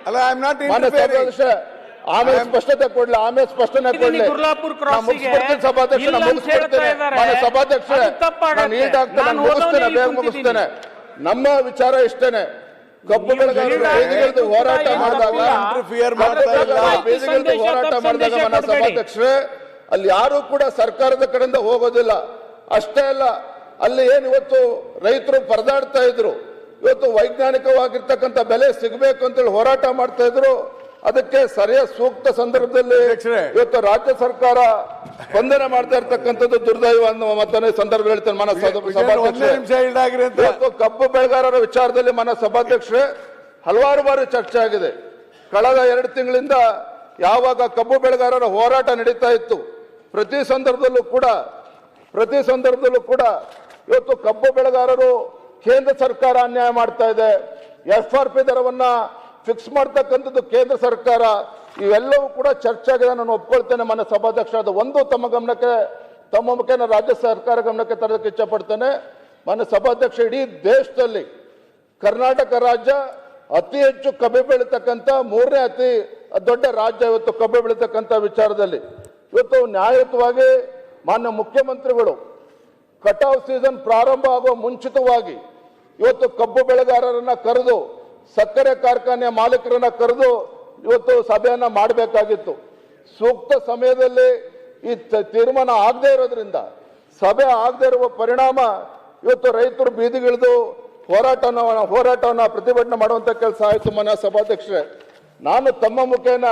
ಅಲ್ಲ, I am not ಆಮೇಲೆ ಸ್ಪಷ್ಟತೆ ಕೊಡ್ಲಿ, ಆಮೇಲೆ ಸ್ಪಷ್ಟನೆ ಕೊಡ್ಲಿ. ಸಭಾಧ್ಯಕ್ಷ ಬೇಗ ಮುಗಿಸ್ತೇನೆ. ನಮ್ಮ ವಿಚಾರ ಇಷ್ಟೇನೆ, ಕಬ್ಬು ಬೆಳೆಗಾರರು ಹೋರಾಟ ಮಾಡಿದಾಗ ಹೋರಾಟ ಮಾಡಿದಾಗ ಮನ ಸಭಾಧ್ಯಕ್ಷರೇ, ಅಲ್ಲಿ ಯಾರು ಕೂಡ ಸರ್ಕಾರದ ಕಡೆಯಿಂದ ಹೋಗೋದಿಲ್ಲ. ಅಷ್ಟೇ ಅಲ್ಲ, ಅಲ್ಲಿ ಏನು ಇವತ್ತು ರೈತರು ಪರದಾಡ್ತಾ ಇದ್ರು, ಇವತ್ತು ವೈಜ್ಞಾನಿಕವಾಗಿರ್ತಕ್ಕಂಥ ಬೆಲೆ ಸಿಗಬೇಕು ಅಂತೇಳಿ ಹೋರಾಟ ಮಾಡ್ತಾ ಇದ್ರು. ಅದಕ್ಕೆ ಸರಿಯಾದ ಸೂಕ್ತ ಸಂದರ್ಭದಲ್ಲಿ ಇವತ್ತು ರಾಜ್ಯ ಸರ್ಕಾರ ಸ್ಪಂದನೆ ಮಾಡ್ತಾ ಇರ್ತಕ್ಕಂಥದ್ದು ದುರ್ದೈವ ಅನ್ನುವ ಮತ್ತೊಂದು ಸಂದರ್ಭ ಹೇಳ್ತೇನೆ. ಮನ ಇವತ್ತು ಕಬ್ಬು ಬೆಳೆಗಾರರ ವಿಚಾರದಲ್ಲಿ ಮನ ಸಭಾಧ್ಯಕ್ಷರೇ ಹಲವಾರು ಬಾರಿ ಚರ್ಚೆ ಆಗಿದೆ. ಕಳೆದ 2 ತಿಂಗಳಿಂದ ಯಾವಾಗ ಕಬ್ಬು ಬೆಳೆಗಾರರ ಹೋರಾಟ ನಡೀತಾ ಇತ್ತು, ಪ್ರತಿ ಸಂದರ್ಭದಲ್ಲೂ ಕೂಡ ಇವತ್ತು ಕಬ್ಬು ಬೆಳೆಗಾರರು ಕೇಂದ್ರ ಸರ್ಕಾರ ಅನ್ಯಾಯ ಮಾಡ್ತಾ ಇದೆ, FRP ದರವನ್ನ ಫಿಕ್ಸ್ ಮಾಡ್ತಕ್ಕಂಥದ್ದು ಕೇಂದ್ರ ಸರ್ಕಾರ, ಇವೆಲ್ಲವೂ ಕೂಡ ಚರ್ಚೆ ಆಗಿದೆ. ನಾನು ಒಪ್ಕೊಳ್ತೇನೆ ಮನ ಸಭಾಧ್ಯಕ್ಷ. ಅದು ಒಂದು ತಮ್ಮ ಮುಖೇನ ರಾಜ್ಯ ಸರ್ಕಾರ ಗಮನಕ್ಕೆ ತರೋದಕ್ಕೆ ಇಚ್ಛೆ ಪಡ್ತೇನೆ. ಮನ ಸಭಾಧ್ಯಕ್ಷ, ಇಡೀ ದೇಶದಲ್ಲಿ ಕರ್ನಾಟಕ ರಾಜ್ಯ ಅತಿ ಹೆಚ್ಚು ಕಬ್ಬು ಬೆಳೀತಕ್ಕಂಥ 3ನೇ ಅತಿ ದೊಡ್ಡ ರಾಜ್ಯ ಇವತ್ತು ಕಬ್ಬು ಬೆಳೀತಕ್ಕಂಥ ವಿಚಾರದಲ್ಲಿ. ಇವತ್ತು ನ್ಯಾಯಯುತವಾಗಿ ಮಾನ್ಯ ಮುಖ್ಯಮಂತ್ರಿಗಳು ಕಟಾವ್ ಸೀಸನ್ ಪ್ರಾರಂಭ ಆಗುವ ಮುಂಚಿತವಾಗಿ ಇವತ್ತು ಕಬ್ಬು ಬೆಳೆಗಾರರನ್ನ ಕರೆದು, ಸಕ್ಕರೆ ಕಾರ್ಖಾನೆಯ ಮಾಲೀಕರನ್ನ ಕರೆದು ಇವತ್ತು ಸಭೆಯನ್ನ ಮಾಡಬೇಕಾಗಿತ್ತು. ಸೂಕ್ತ ಸಮಯದಲ್ಲಿ ಈ ತೀರ್ಮಾನ ಆಗದೆ ಇರೋದ್ರಿಂದ, ಸಭೆ ಆಗದೆ ಇರುವ ಪರಿಣಾಮ ಇವತ್ತು ರೈತರು ಬೀದಿಗಿಳಿದು ಹೋರಾಟವನ್ನ ಪ್ರತಿಭಟನೆ ಮಾಡುವಂತ ಕೆಲಸ ಆಯ್ತು. ಮನ ಸಭಾಧ್ಯಕ್ಷರೇ, ನಾನು ತಮ್ಮ ಮುಖೇನ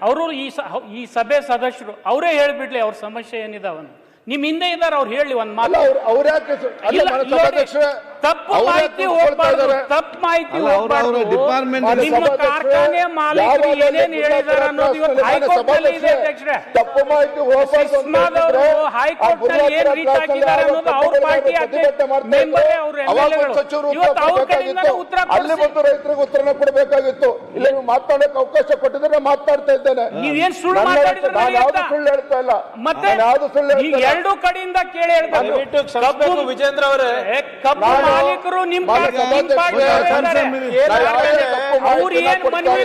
ಅವರು ಈ ಸಭೆ ಸದಸ್ಯರು ಅವರೇ ಹೇಳ್ಬಿಡ್ಲಿ ಅವ್ರ ಸಮಸ್ಯೆ ಏನಿದಾವನು. ನಿಮ್ ಹಿಂದೆ ಇದ್ದಾರೆ, ಅವ್ರು ಹೇಳಿ ಒಂದ್ ಮಾತು. ತಪ್ಪು ಮಾಹಿತಿ ಹೋಗ್ಬಾರ್ದು, ತಪ್ಪು ಮಾಹಿತಿ ಹೋಗ್ಬಾರ್ದು. ನಿಮ್ಮ ಕಾರ್ಖಾನೆ ಮಾಲೀಕರು ಏನೇನ್ ಹೇಳಿದಾರೆ ಅನ್ನೋದು ಇವತ್ತು ಹೈಕೋರ್ಟ್ ನಲ್ಲಿ ಇದೆ ಅಧ್ಯಕ್ಷರೇ. ತಪ್ಪು ಮಾಹಿತಿ ಹೋಗ್ಬಾರ್ದು. ಹೈಕೋರ್ಟ್ ನಲ್ಲಿ ಏನ್ ರೀಚ್ ಆಗಿದ್ದಾರೆ ಅನ್ನೋದು ಅವ್ರ ಪಾರ್ಟಿ ಮೆಂಬರ್ ಅವ್ರ ಇವತ್ತು ಅವ್ರ ಕಡೆಯಿಂದ ಉತ್ತರ ರೈತರಿಗೆ ಉತ್ತರನ ಕೊಡಬೇಕಾಗಿತ್ತು. ಇಲ್ಲ ನೀವು ಮಾತಾಡಕ್ಕೆ ಅವಕಾಶ ಕೊಟ್ಟಿದ್ರೆ ಮಾತಾಡ್ತಾ ಇದ್ದೇನೆ. ನೀವೇನ್ ಸುಳ್ಳು ಮಾತಾಡಿದ್ರೆ ಸುಳ್ಳು ಹೇಳ್ತಾ ಇಲ್ಲ, ಮತ್ತೆ ಎರಡು ಕಡೆಯಿಂದ ಕೇಳಿ ಹೇಳ್ತಾರೆ. ವಿಜೇಂದ್ರ ಅವರೇ, ಕಬ್ಬು ಮಾಲೀಕರು ನಿಮ್ಮ ಅವ್ರು ಏನ್ ಮನವಿ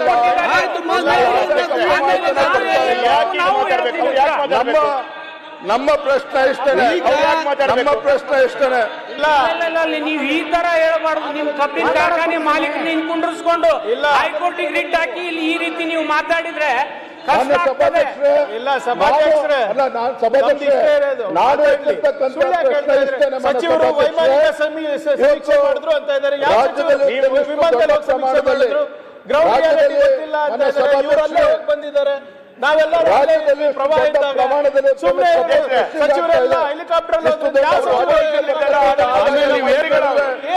ನಮ್ಮ ಪ್ರಶ್ನೆ ಇಷ್ಟೇನೆ. ನೀವು ಈ ತರ ಹೇಳ್ಬಾರ್ದು. ನಿಮ್ ಕಬ್ಬಿನ ಕಾರ್ಖಾನೆ ಮಾಲೀಕರು ನಿನ್ ಕುಂಡ್ರಿಸ್ಕೊಂಡು ಹೈಕೋರ್ಟಿಗೆ ರಿಟ್ ಹಾಕಿ ಇಲ್ಲಿ ಈ ರೀತಿ ನೀವು ಮಾತಾಡಿದ್ರೆ ಸಚಿವರು ವೈಮಾನಿಕ ಸಮೀಕ್ಷೆ ಮಾಡಿದ್ರು ಅಂತ ಇದ್ದಾರೆ. ಇವರಲ್ಲೇ ಬಂದಿದ್ದಾರೆ. ನಾವೆಲ್ಲರೂ ಸಚಿವರೆಲ್ಲ ಹೆಲಿಕಾಪ್ಟರ್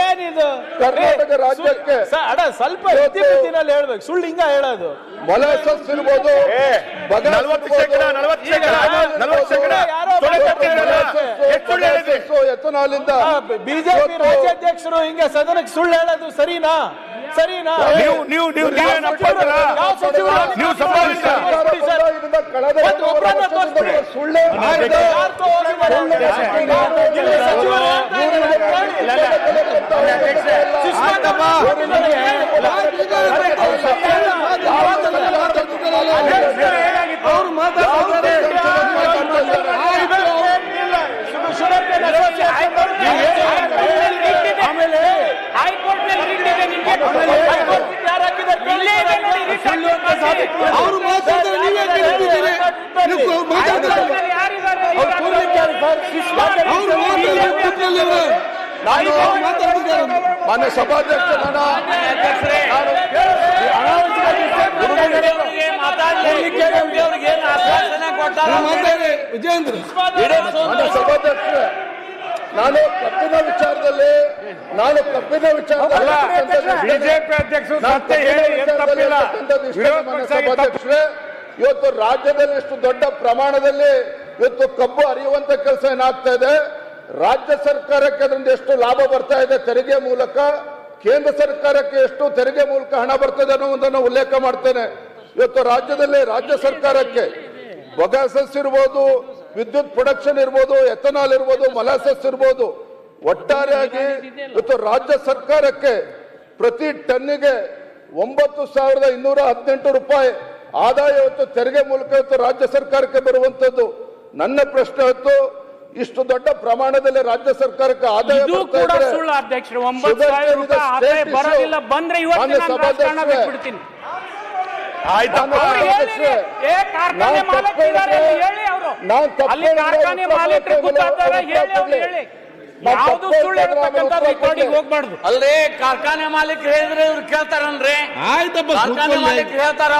ಏನಿದು ಕರ್ನಾಟಕ ರಾಜ್ಯಕ್ಕೆ ಸ್ವಲ್ಪ ಎತ್ತಿನಲ್ಲಿ ಹೇಳ್ಬೇಕು. ಸುಳ್ಳು ಹಿಂಗ ಹೇಳೋದು ಮೊಲಾಸಸ್ ಇರ್ಬೋದು, ಎಥನಾಲಿಂದ ಬಿಜೆಪಿ ರಾಜ್ಯಾಧ್ಯಕ್ಷರು ಹಿಂಗೆ ಸದನಕ್ಕೆ ಸುಳ್ಳು ಹೇಳೋದು ಸರಿನಾ? ಮಾನ್ಯ ಸಭಾಧ್ಯಕ್ಷ, ನಾನು ಕಬ್ಬಿನ ವಿಚಾರದಲ್ಲಿ ಬಿಜೆಪಿ ಅಧ್ಯಕ್ಷರು ಸಭಾಧ್ಯಕ್ಷರೇ, ಇವತ್ತು ರಾಜ್ಯದಲ್ಲಿ ಎಷ್ಟು ದೊಡ್ಡ ಪ್ರಮಾಣದಲ್ಲಿ ಇವತ್ತು ಕಬ್ಬು ಹರಿಯುವಂತ ಕೆಲಸ ಏನಾಗ್ತಾ ಇದೆ, ರಾಜ್ಯ ಸರ್ಕಾರಕ್ಕೆ ಅದರಿಂದ ಎಷ್ಟು ಲಾಭ ಬರ್ತಾ ಇದೆ ತೆರಿಗೆ ಮೂಲಕ, ಕೇಂದ್ರ ಸರ್ಕಾರಕ್ಕೆ ಎಷ್ಟು ತೆರಿಗೆ ಮೂಲಕ ಹಣ ಬರ್ತದೆ ಅನ್ನೋದನ್ನು ಉಲ್ಲೇಖ ಮಾಡ್ತೇನೆ. ಇವತ್ತು ರಾಜ್ಯದಲ್ಲಿ ರಾಜ್ಯ ಸರ್ಕಾರಕ್ಕೆ ಬೊಗಾಸಸ್ ಇರ್ಬೋದು, ವಿದ್ಯುತ್ ಪ್ರೊಡಕ್ಷನ್ ಇರ್ಬೋದು, ಎಥನಾಲ್ ಇರ್ಬೋದು, ಮೊಲಾಸಸ್ ಇರ್ಬೋದು. ಒಟ್ಟಾರೆಯಾಗಿ ಇವತ್ತು ರಾಜ್ಯ ಸರ್ಕಾರಕ್ಕೆ ಪ್ರತಿ ಟನ್ನಿಗೆ 9,218 ರೂಪಾಯಿ ಆದಾಯ ಇವತ್ತು ತೆರಿಗೆ ಮೂಲಕ ಇವತ್ತು ರಾಜ್ಯ ಸರ್ಕಾರಕ್ಕೆ ಬರುವಂತದ್ದು. ನನ್ನ ಪ್ರಶ್ನೆ ಹೊತ್ತು ಇಷ್ಟು ದೊಡ್ಡ ಪ್ರಮಾಣದಲ್ಲಿ ರಾಜ್ಯ ಸರ್ಕಾರಕ್ಕೆ ಆದಾಯ ಇದು ಬರ್ತಾ ಕೂಡ ಇದ್ರೆ ಸುಳ್ಳು ಅಧ್ಯಕ್ಷರು. 9,000 ರೂಪಾಯಿ ಆದಾಯ ಬರೋದಿಲ್ಲ. ಬಂದ್ರೆ ಇವತ್ತು ನಾನು ರಾಜಕಾರಣ ಬಿಟ್ಬಿಡ್ತೀನಿ. ಅವ್ರಿಗೆ ಹೇಳಿ, ಏ ಕಾರ್ಖಾನೆ ಮಾಲೀಕರಿದ್ದಾರೆ ಹೇಳಿ, ಅವರು ಅಲ್ಲಿ ಕಾರ್ಖಾನೆ ಮಾಲೀಕರು ಕೂತಾಡ್ತಾರೆ ಹೇಳಿ, ಅವ್ರು ಹೇಳಿ. ಯಾವ್ದು ಸುಳ್ಳು ಹೇಳ್ತಕ್ಕಂಥ ರೆಕಾರ್ಡಿಂಗ್ ಹೋಗ್ಬಾರ್ದು. ಅಲ್ರಿ ಕಾರ್ಖಾನೆ ಮಾಲೀಕರು ಹೇಳಿದ್ರೆ ಇವ್ರು ಕೇಳ್ತಾರನ್ರಿ. ಆಯ್ತಪ್ಪ, ಕಾರ್ಖಾನೆ ಮಾಲೀಕರು ಹೇಳ್ತಾರ.